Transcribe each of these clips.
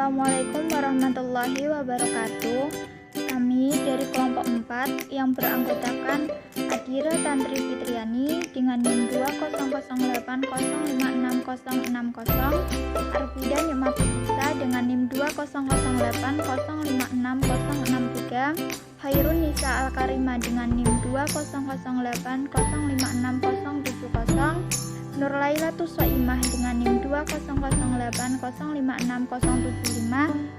Assalamualaikum warahmatullahi wabarakatuh. Kami dari kelompok 4 yang beranggotakan Adira Tantri Fitriani dengan NIM 200805660, Arfida Nikmatulisa dengan NIM 20080566063, Hairun Nisa Al-Karima dengan NIM 20080566070, Nur Lailatus Soimah dengan NIM 20080566075,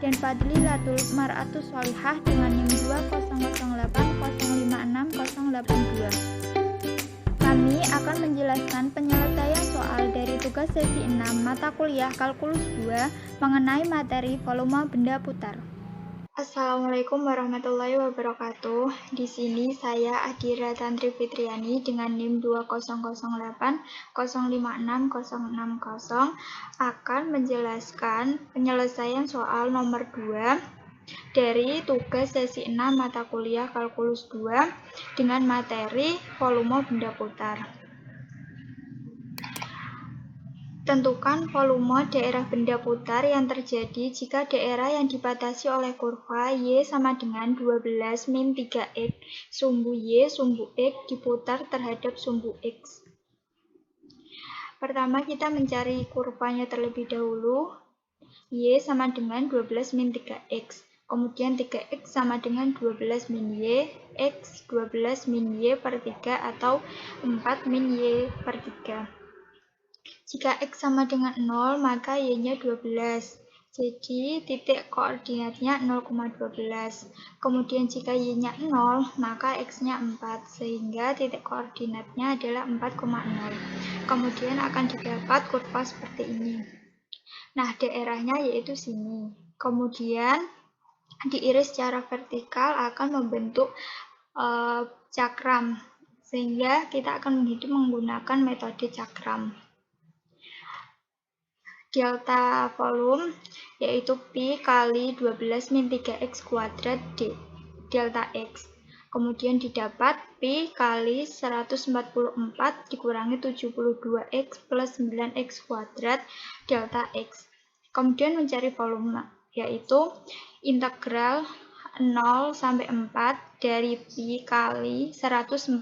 dan Fadlilatul Mar'atus Sholihah dengan NIM 20080566082. Kami akan menjelaskan penyelesaian soal dari tugas sesi 6 mata kuliah Kalkulus 2 mengenai materi volume benda putar. Assalamualaikum warahmatullahi wabarakatuh. Di sini saya Adira Tantri Fitriani dengan NIM 20080566060 akan menjelaskan penyelesaian soal nomor 2 dari tugas sesi 6 mata kuliah Kalkulus 2 dengan materi volume benda putar. Tentukan volume daerah benda putar yang terjadi jika daerah yang dibatasi oleh kurva Y sama dengan 12 min 3X sumbu Y sumbu X diputar terhadap sumbu X. Pertama kita mencari kurvanya terlebih dahulu. Y sama dengan 12 min 3X. Kemudian 3X sama dengan 12 min Y, X 12 min Y per 3 atau 4 min Y per 3. Jika X sama dengan 0, maka Y-nya 12. Jadi, titik koordinatnya 0,12. Kemudian jika Y-nya 0, maka X-nya 4. Sehingga titik koordinatnya adalah 4,0. Kemudian akan didapat kurva seperti ini. Nah, daerahnya yaitu sini. Kemudian, diiris secara vertikal akan membentuk cakram. Sehingga kita akan menghitung menggunakan metode cakram. Delta volume yaitu Pi kali 12 min 3X kuadrat D delta X. Kemudian didapat Pi kali 144 dikurangi 72X plus 9X kuadrat delta X. Kemudian mencari volume yaitu integral 0 sampai 4 dari Pi kali 144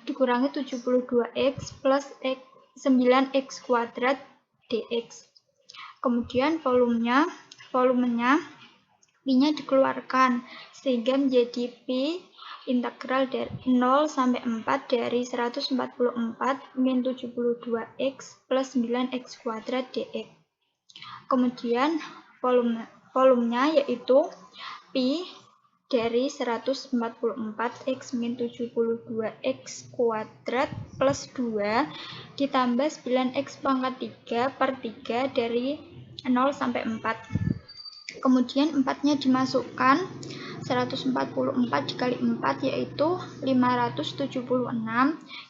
dikurangi 72X plus 9X kuadrat dx. Kemudian volumenya Pi-nya dikeluarkan sehingga menjadi Pi integral dari 0 sampai 4 dari 144 min 72x plus 9x kuadrat dx. Kemudian volumenya yaitu Pi dari 144x min 72x kuadrat plus 2 ditambah 9x pangkat 3 per 3 dari 0 sampai 4. Kemudian 4-nya dimasukkan, 144 dikali 4 yaitu 576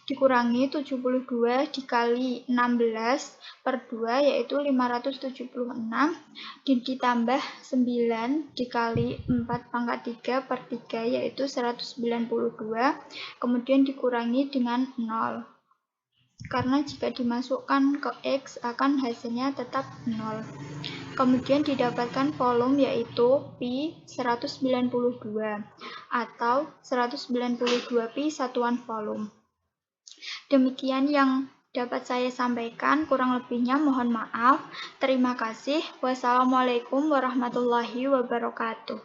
dikurangi 72 dikali 16 per 2 yaitu 576 dan ditambah 9 dikali 4 pangkat 3 per 3 yaitu 192 kemudian dikurangi dengan 0 karena jika dimasukkan ke X akan hasilnya tetap 0. Kemudian didapatkan volume yaitu Pi 192 atau 192 Pi satuan volume. Demikian yang dapat saya sampaikan, kurang lebihnya mohon maaf. Terima kasih. Wassalamualaikum warahmatullahi wabarakatuh.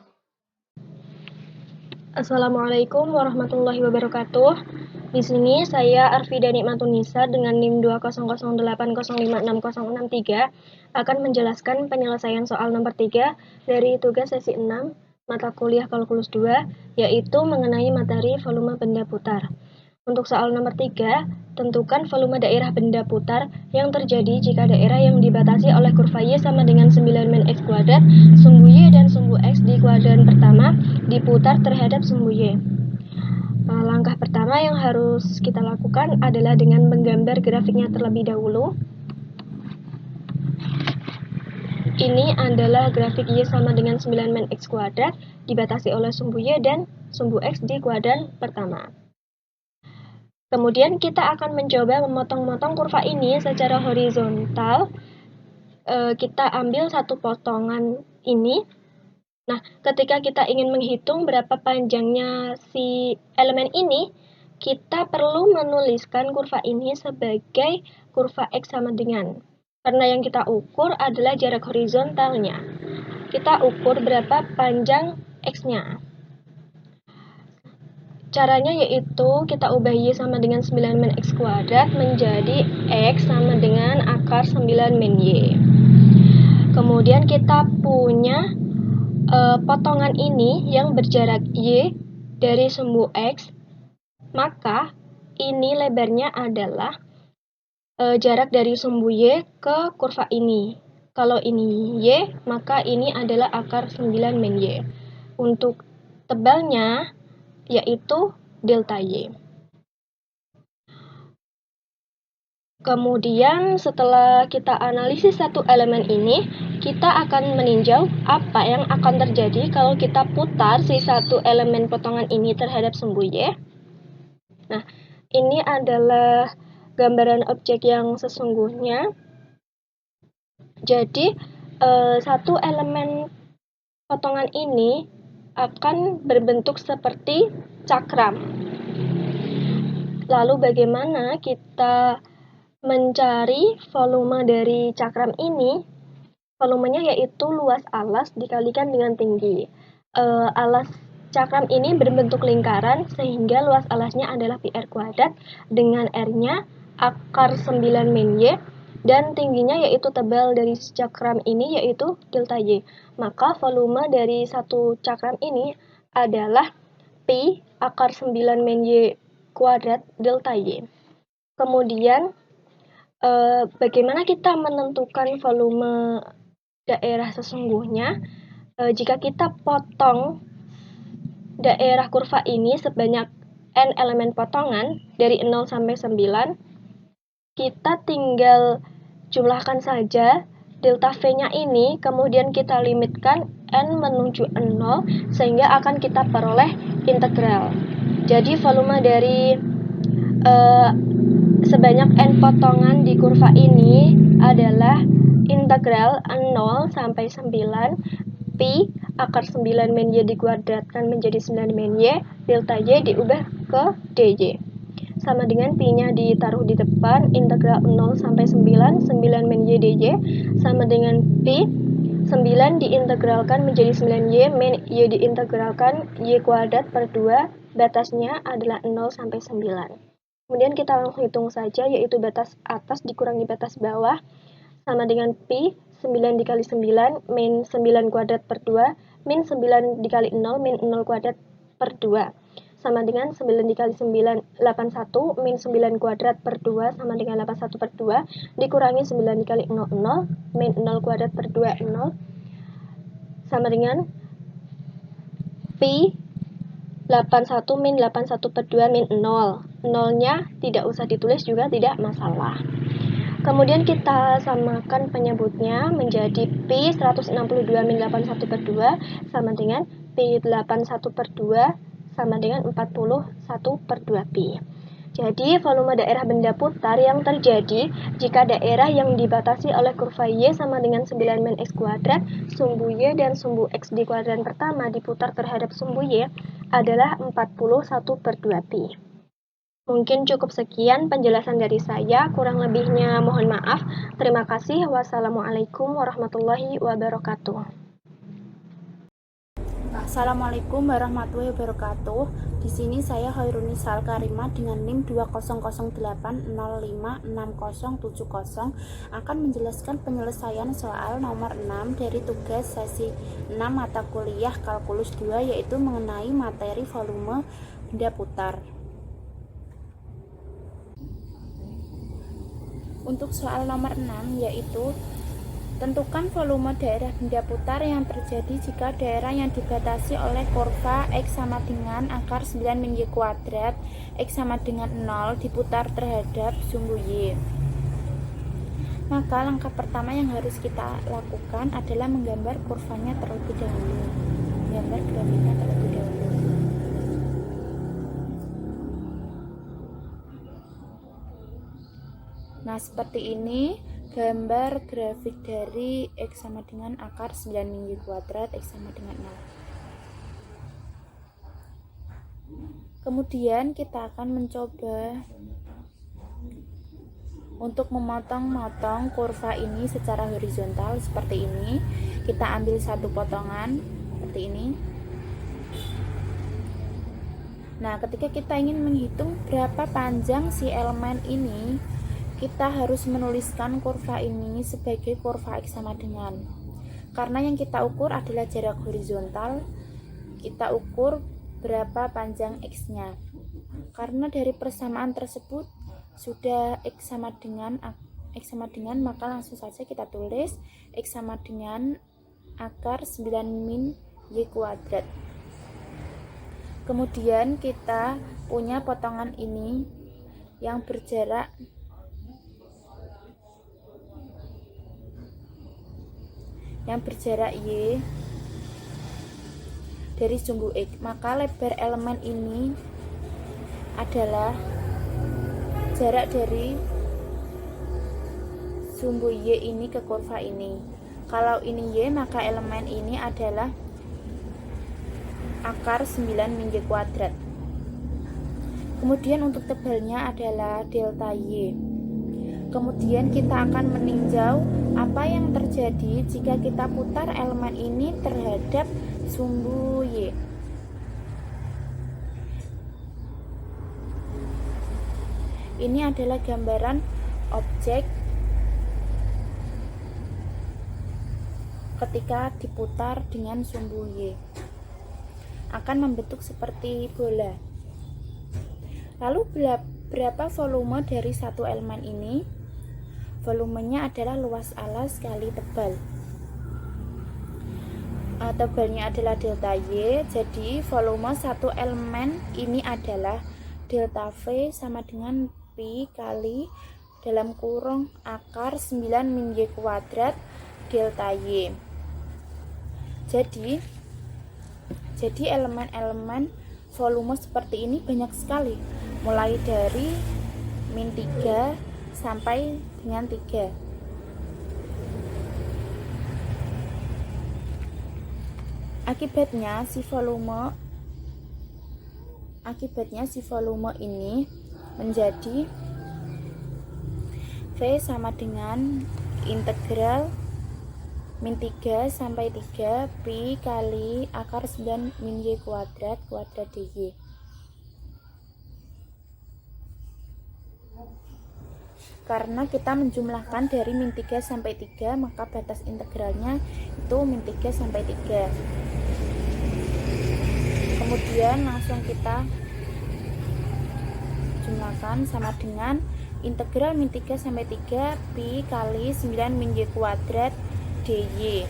Assalamualaikum warahmatullahi wabarakatuh. Di sini saya Arfida Nikmatulisa dengan NIM 20080566063 akan menjelaskan penyelesaian soal nomor 3 dari tugas sesi 6 mata kuliah Kalkulus 2 yaitu mengenai materi volume benda putar. Untuk soal nomor 3, tentukan volume daerah benda putar yang terjadi jika daerah yang dibatasi oleh kurva Y sama dengan 9 min X kuadrat, sumbu Y dan sumbu X di kuadran pertama diputar terhadap sumbu Y. Langkah pertama yang harus kita lakukan adalah dengan menggambar grafiknya terlebih dahulu. Ini adalah grafik Y sama dengan 9 min X kuadrat dibatasi oleh sumbu Y dan sumbu X di kuadran pertama. Kemudian kita akan mencoba memotong-motong kurva ini secara horizontal kita ambil satu potongan ini. Nah, ketika kita ingin menghitung berapa panjangnya si elemen ini, kita perlu menuliskan kurva ini sebagai kurva X sama dengan. Karena yang kita ukur adalah jarak horizontalnya. Kita ukur berapa panjang X-nya. Caranya yaitu kita ubah Y sama dengan 9 min X kuadrat menjadi X sama dengan akar 9 min Y. Kemudian kita punya potongan ini yang berjarak Y dari sumbu X, maka ini lebarnya adalah jarak dari sumbu Y ke kurva ini. Kalau ini Y, maka ini adalah akar 9 min Y. Untuk tebalnya, yaitu delta Y. Kemudian setelah kita analisis satu elemen ini, kita akan meninjau apa yang akan terjadi kalau kita putar si satu elemen potongan ini terhadap sumbu Y. Nah, ini adalah gambaran objek yang sesungguhnya. Jadi, satu elemen potongan ini akan berbentuk seperti cakram. Lalu bagaimana kita mencari volume dari cakram ini? Volumenya yaitu luas alas dikalikan dengan tinggi. Alas cakram ini berbentuk lingkaran sehingga luas alasnya adalah πr kuadrat dengan R-nya akar 9 min Y dan tingginya yaitu tebal dari cakram ini yaitu delta Y. Maka volume dari satu cakram ini adalah Pi akar 9 min Y kuadrat delta Y. Kemudian bagaimana kita menentukan volume daerah sesungguhnya? Jika kita potong daerah kurva ini sebanyak n elemen potongan dari 0 sampai 9, kita tinggal jumlahkan saja delta V-nya ini, kemudian kita limitkan n menuju 0 sehingga akan kita peroleh integral. Jadi volume dari sebanyak n potongan di kurva ini adalah integral 0 sampai 9 pi akar 9 min Y dikuadratkan menjadi 9 min Y, delta Y diubah ke dy. Sama dengan pi-nya ditaruh di depan, integral 0 sampai 9, 9 min Y dy, sama dengan pi, 9 diintegralkan menjadi 9Y, min Y diintegralkan Y kuadrat per 2, batasnya adalah 0 sampai 9. Kemudian kita langsung hitung saja, yaitu batas atas dikurangi batas bawah, sama dengan pi, 9 dikali 9, min 9 kuadrat per 2, min 9 dikali 0, min 0 kuadrat per 2. Sama dengan 9 dikali 9, 81, min 9 kuadrat per 2, sama dengan 81 per 2, dikurangi 9 dikali 0, 0, min 0 kuadrat per 2, 0, sama dengan pi, 81 min 81 per 2 min 0. 0-nya tidak usah ditulis juga tidak masalah. Kemudian kita samakan penyebutnya menjadi pi 162 min 81 per 2 sama dengan pi 81 per 2 sama dengan 41 per 2 pi. Jadi volume daerah benda putar yang terjadi jika daerah yang dibatasi oleh kurva Y sama dengan 9 min X kuadrat, sumbu Y dan sumbu X di kuadran pertama diputar terhadap sumbu Y adalah 41 per 2 pi. Mungkin cukup sekian penjelasan dari saya, kurang lebihnya mohon maaf. Terima kasih. Wassalamualaikum warahmatullahi wabarakatuh. Assalamualaikum warahmatullahi wabarakatuh. Di sini saya Hoirunisa Al-Karimah dengan NIM 2008056070 akan menjelaskan penyelesaian soal nomor 6 dari tugas sesi 6 mata kuliah kalkulus 2, yaitu mengenai materi volume benda putar. Untuk soal nomor 6 yaitu tentukan volume daerah benda putar yang terjadi jika daerah yang dibatasi oleh kurva X sama dengan akar 9 min Y kuadrat, X sama dengan 0 diputar terhadap sumbu Y. Maka langkah pertama yang harus kita lakukan adalah menggambar kurvanya terlebih dahulu. Gambar grafiknya terlebih dahulu. Nah, seperti ini Gambar grafik dari X sama dengan akar 9 min Y kuadrat X sama dengan 0. Kemudian kita akan mencoba untuk memotong-motong kurva ini secara horizontal seperti ini. Kita ambil satu potongan seperti ini. Nah, ketika kita ingin menghitung berapa panjang si elemen ini, kita harus menuliskan kurva ini sebagai kurva X sama dengan. Karena yang kita ukur adalah jarak horizontal, kita ukur berapa panjang X-nya. Karena dari persamaan tersebut sudah X sama dengan, maka langsung saja kita tulis X sama dengan akar 9 min Y kuadrat. Kemudian kita punya potongan ini yang berjarak Y dari sumbu X, maka lebar elemen ini adalah jarak dari sumbu Y ini ke kurva ini. Kalau ini Y, maka elemen ini adalah akar 9 min Y kuadrat. Kemudian untuk tebalnya adalah delta Y. Kemudian kita akan meninjau apa yang terjadi jika kita putar elemen ini terhadap sumbu Y. Ini adalah gambaran objek ketika diputar dengan sumbu Y. Akan membentuk seperti bola. Lalu berapa volume dari satu elemen ini? Volumenya adalah luas alas kali tebal. Tebalnya adalah delta Y, jadi volume satu elemen ini adalah delta V sama dengan pi kali dalam kurung akar 9 min Y kuadrat delta Y. Jadi elemen-elemen volume seperti ini banyak sekali, mulai dari min 3 sampai dengan 3. Akibatnya si volume ini menjadi V sama dengan integral min 3 sampai 3 pi kali akar 9 min Y kuadrat dy. Karena kita menjumlahkan dari min 3 sampai 3, maka batas integralnya itu min 3 sampai 3. Kemudian langsung kita jumlahkan sama dengan integral min 3 sampai 3 pi kali 9 min Y kuadrat dy.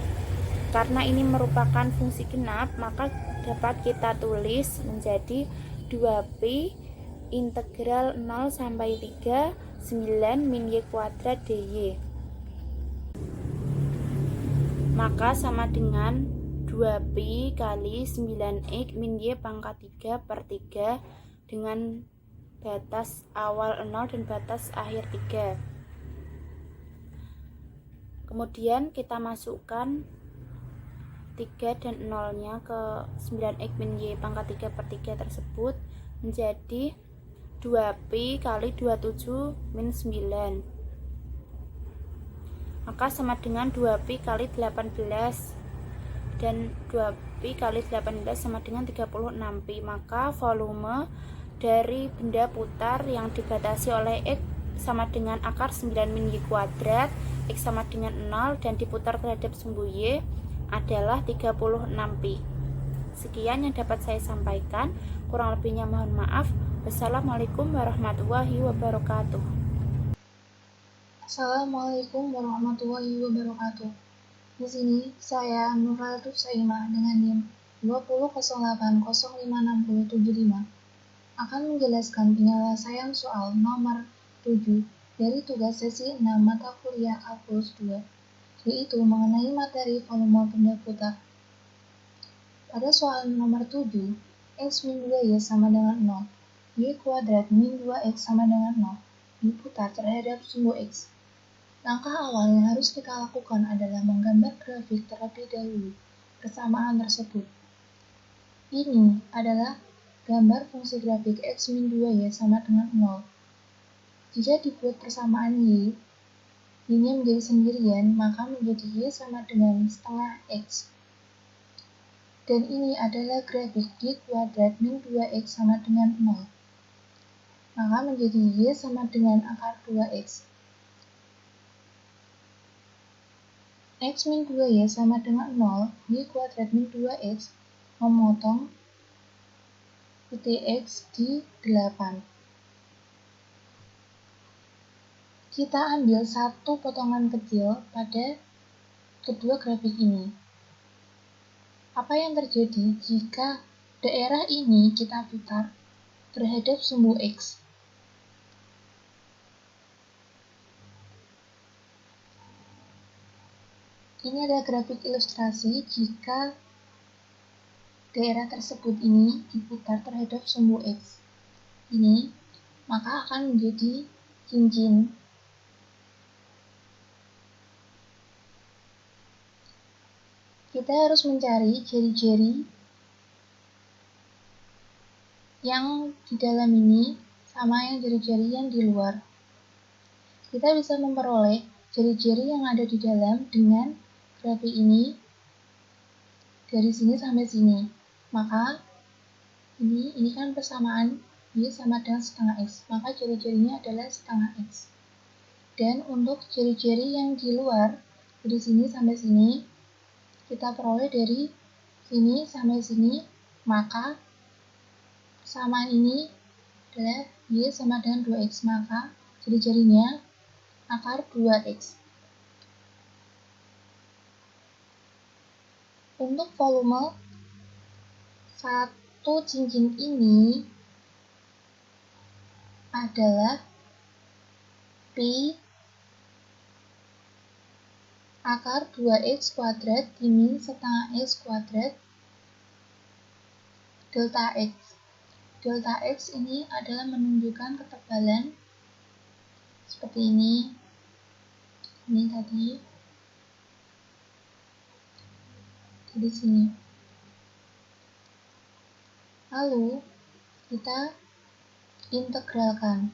Karena ini merupakan fungsi genap, maka dapat kita tulis menjadi 2pi integral 0 sampai 3 9 min Y kuadrat dy. Maka sama dengan 2pi kali 9x min Y pangkat 3 per 3 dengan batas awal 0 dan batas akhir 3. Kemudian kita masukkan 3 dan 0 nya ke 9x min Y pangkat 3 per 3 tersebut menjadi 2pi kali 27 min 9, maka sama dengan 2pi kali 18, dan 2pi kali 18 sama dengan 36pi. Maka volume dari benda putar yang dibatasi oleh X sama dengan akar 9 min Y kuadrat, X sama dengan 0, dan diputar terhadap sumbu Y adalah 36pi. Sekian yang dapat saya sampaikan, kurang lebihnya mohon maaf. Wassalamualaikum warahmatullahi wabarakatuh. Assalamualaikum warahmatullahi wabarakatuh. Di sini saya Nurhalitus Saimah dengan NIM 200805675 akan menjelaskan penyelesaian soal nomor 7 dari tugas sesi 6 mata kuliah kalkulus 2, yaitu mengenai materi volume benda putar. Pada soal nomor 7, X min 2Y sama dengan 0. Y kuadrat min 2X sama dengan 0 diputar terhadap sumbu X. Langkah awal yang harus kita lakukan adalah menggambar grafik terlebih dahulu persamaan tersebut. Ini adalah gambar fungsi grafik X min 2Y sama dengan 0. Jika dibuat persamaan Y, Y-nya menjadi sendirian, maka menjadi Y sama dengan setengah X. Dan ini adalah grafik Y kuadrat min 2X sama dengan 0. Maka menjadi Y sama dengan akar 2X. X min 2Y sama dengan 0, Y kuadrat min 2X memotong titik X di 8. Kita ambil satu potongan kecil pada kedua grafik ini. Apa yang terjadi jika daerah ini kita putar terhadap sumbu X? Ini adalah grafik ilustrasi jika daerah tersebut ini diputar terhadap sumbu X. Ini maka akan menjadi cincin. Kita harus mencari jari-jari yang di dalam ini sama yang jari-jari yang di luar. Kita bisa memperoleh jari-jari yang ada di dalam dengan grafik ini dari sini sampai sini. Maka ini kan persamaan Y sama dengan setengah X. Maka jari-jarinya adalah setengah X. Dan untuk jari-jari yang di luar dari sini sampai sini kita peroleh dari sini sampai sini, maka persamaan ini adalah Y sama dengan 2X, maka jari-jarinya akar 2X. Untuk volume satu cincin ini adalah Pi akar 2X kuadrat dimin setengah X kuadrat delta X. Delta X ini adalah menunjukkan ketebalan seperti ini. Ini tadi di sini. Lalu kita integralkan.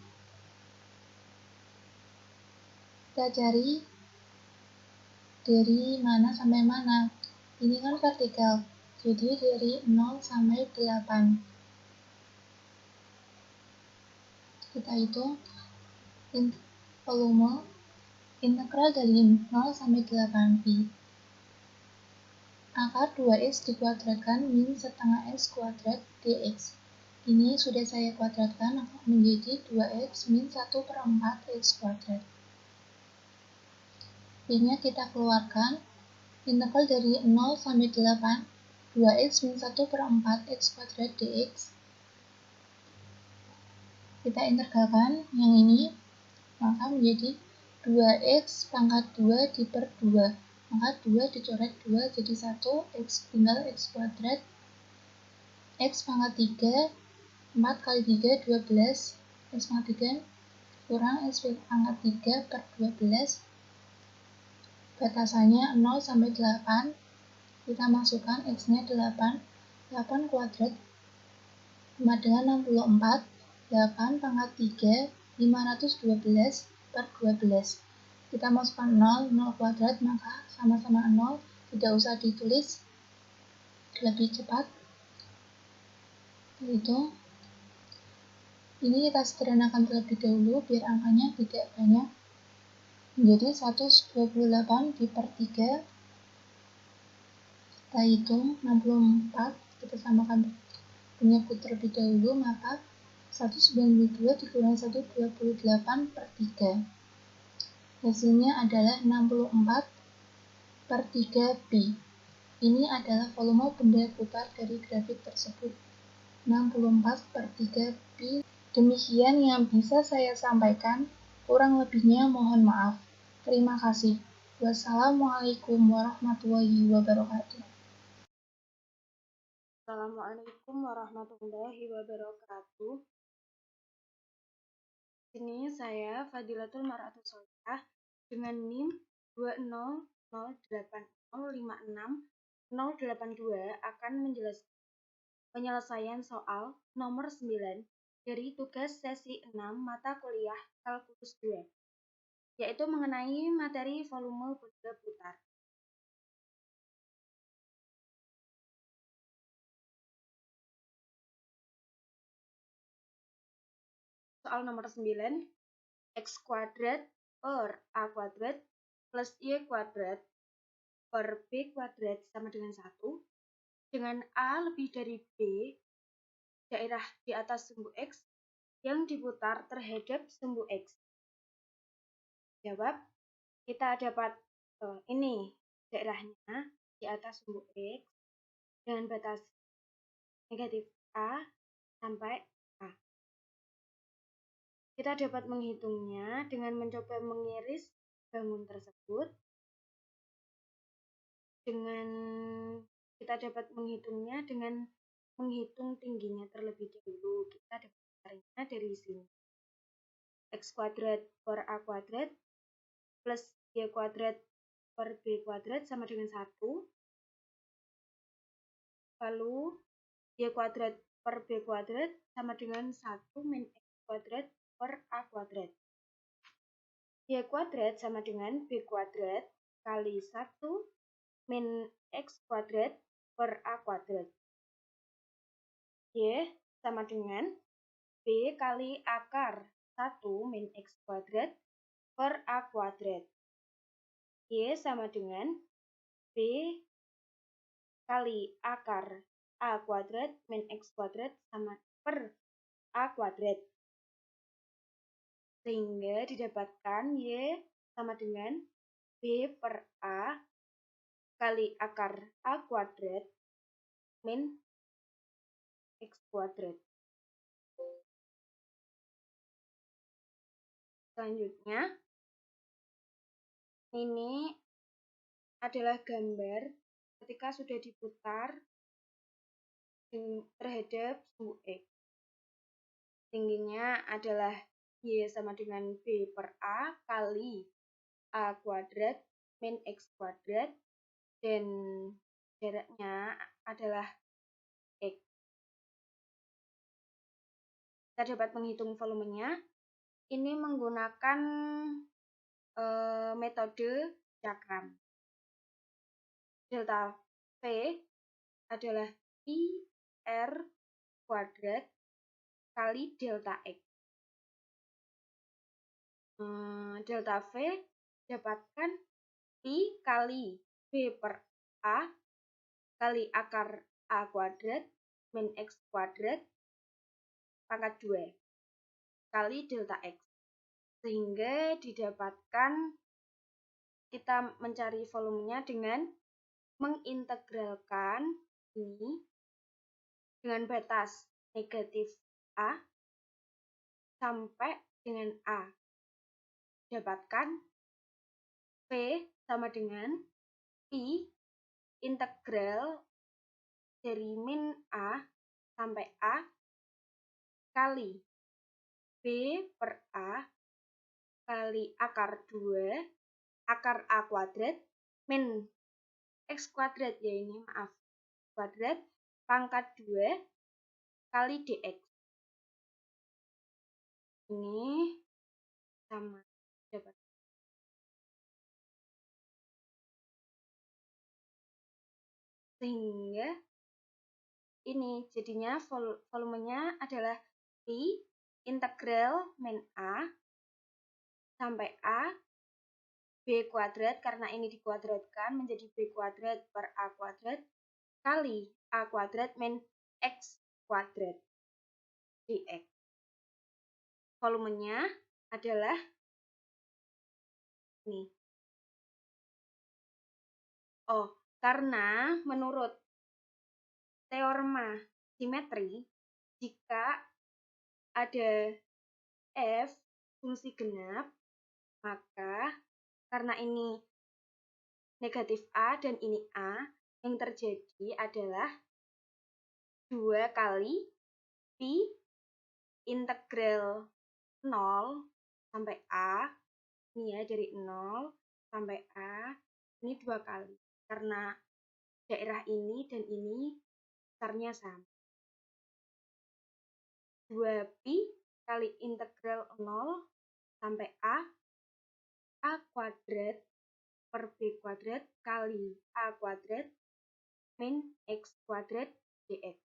Kita cari dari mana sampai mana. Ini kan vertikal, jadi dari 0 sampai 8. Kita hitung volume integral dari 0 sampai 8 pi. Akar 2x dikuadratkan min setengah x kuadrat dx. Ini sudah saya kuadratkan menjadi 2x min 1/4 x kuadrat. Pi-nya kita keluarkan, integral dari 0 sampai 8, 2x min 1/4 x kuadrat dx. Kita integralkan yang ini, maka menjadi 2x pangkat 2 diper 2. Maka 2 dicoret 2 jadi 1, x tinggal x kuadrat. X pangkat 3, 4 kali 3, 12. X pangkat 3 kurang x pangkat 3 per 12. Batasannya 0 sampai 8. Kita masukkan x-nya 8. 8 kuadrat sama dengan 64. 8 pangkat 3, 512 per 12. Kita masukkan 0, 0 kuadrat, maka sama-sama 0. Tidak usah ditulis, lebih cepat. Itu. Ini kita sederhanakan terlebih dahulu, biar angkanya tidak banyak. Menjadi 128 diper 3. Kita hitung 64, kita samakan penyebut terlebih dahulu, maka 192 dikurangi 128 per 3. Hasilnya adalah 64 per 3 pi. Ini adalah volume benda putar dari grafik tersebut. 64 per 3 pi. Demikian yang bisa saya sampaikan, kurang lebihnya mohon maaf. Terima kasih. Wassalamualaikum warahmatullahi wabarakatuh. Assalamualaikum warahmatullahi wabarakatuh. Ini saya Fadilatul Mar'atus Solihah dengan NIM 20080560082 akan menjelaskan penyelesaian soal nomor 9 dari tugas sesi 6 mata kuliah kalkulus 2, yaitu mengenai materi volume benda putar. Soal nomor 9, x kuadrat per a kuadrat plus y kuadrat per b kuadrat sama dengan 1, dengan a lebih dari b, daerah di atas sumbu x yang diputar terhadap sumbu x. Jawab, kita dapat ini daerahnya di atas sumbu x dengan batas negatif a sampai a. Kita dapat menghitungnya dengan mencoba mengiris bangun tersebut. Kita dapat menghitungnya dengan menghitung tingginya terlebih dahulu. Kita dapat mencarinya dari sini. X kuadrat per a kuadrat plus y kuadrat per b kuadrat sama dengan 1. Lalu y kuadrat per b kuadrat sama dengan 1 min x kuadrat per a kuadrat. Y kuadrat sama dengan b kuadrat kali 1 min x kuadrat per a kuadrat. Y sama dengan b kali akar 1 min x kuadrat per a kuadrat. Y sama dengan b kali akar a kuadrat min x kuadrat sama per a kuadrat. Sehingga didapatkan Y sama dengan B per A kali akar A kuadrat min X kuadrat. Selanjutnya, ini adalah gambar ketika sudah diputar terhadap sumbu X. Tingginya adalah Y sama dengan B per A kali A kuadrat min X kuadrat, dan jaraknya adalah X. Kita dapat menghitung volumenya. Ini menggunakan metode cakram. Delta V adalah I R kuadrat kali delta X. Delta V dapatkan I kali B per A kali akar A kuadrat min X kuadrat pangkat 2 kali delta X. Sehingga didapatkan, kita mencari volumenya dengan mengintegralkan ini dengan batas negatif A sampai dengan A. Dapatkan V sama dengan I integral dari min A sampai A kali B per A kali akar 2 akar A kuadrat min X kuadrat, ya ini maaf, kuadrat pangkat 2 kali dx. Ini sama dapat. Sehingga ini jadinya volumenya adalah I integral min A sampai A B kuadrat, karena ini dikuadratkan menjadi B kuadrat per A kuadrat kali A kuadrat min X kuadrat dx. Volumenya adalah ini. Karena menurut teorema simetri, jika ada F fungsi genap, maka karena ini negatif A dan ini A, yang terjadi adalah 2 kali pi integral 0 sampai A Ini ya, dari 0 sampai A, ini 2 kali. Karena daerah ini dan ini besarnya sama. 2pi kali integral 0 sampai A kuadrat per B kuadrat kali A kuadrat min X kuadrat dx.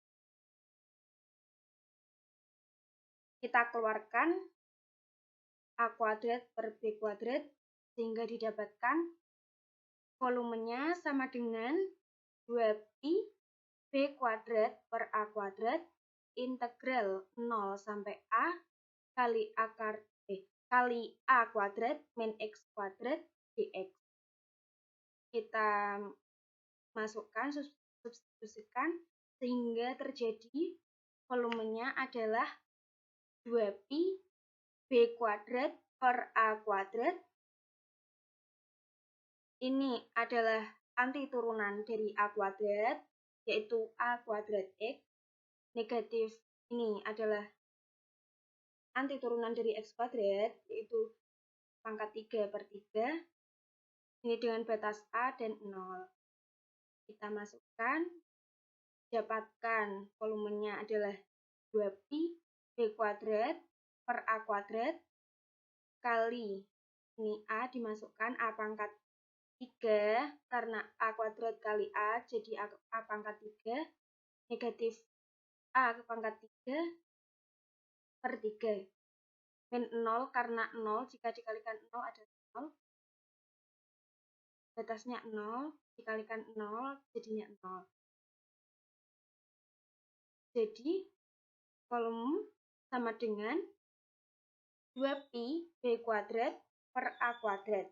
Kita keluarkan A kuadrat per B kuadrat sehingga didapatkan volumenya sama dengan 2pi B kuadrat per A kuadrat integral 0 sampai A kali A kuadrat min X kuadrat dx. Kita masukkan, substitusikan sehingga terjadi volumenya adalah 2pi B kuadrat per A kuadrat. Ini adalah anti turunan dari A kuadrat, yaitu A kuadrat X. Negatif ini adalah anti turunan dari X kuadrat, yaitu pangkat 3 per 3. Ini dengan batas A dan 0. Kita masukkan, dapatkan volumenya adalah 2pi B kuadrat per A kuadrat kali, ini A dimasukkan A pangkat 3, karena A kuadrat kali A jadi A pangkat 3, negatif A ke pangkat 3 per 3. Min 0 karena 0, jika dikalikan 0 adalah 0. Batasnya 0, dikalikan 0 jadinya 0. Jadi volume sama dengan 2pi B kuadrat per A kuadrat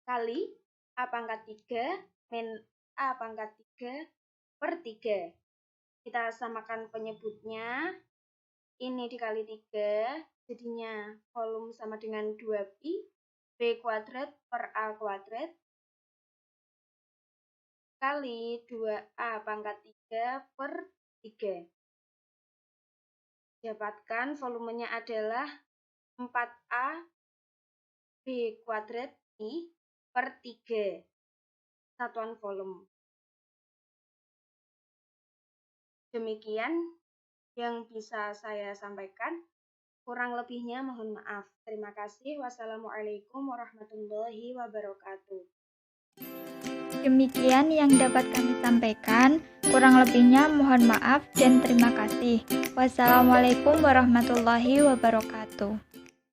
kali A pangkat 3 min A pangkat 3 per 3. Kita samakan penyebutnya. Ini dikali 3, jadinya volume sama dengan 2pi B kuadrat per A kuadrat kali 2A pangkat 3 per 3. Dapatkan volumenya adalah 4A B kuadrat I per 3. Satuan volume. Demikian yang bisa saya sampaikan. Kurang lebihnya mohon maaf. Terima kasih. Wassalamualaikum warahmatullahi wabarakatuh. Demikian yang dapat kami sampaikan. Kurang lebihnya mohon maaf dan terima kasih. Wassalamualaikum warahmatullahi wabarakatuh.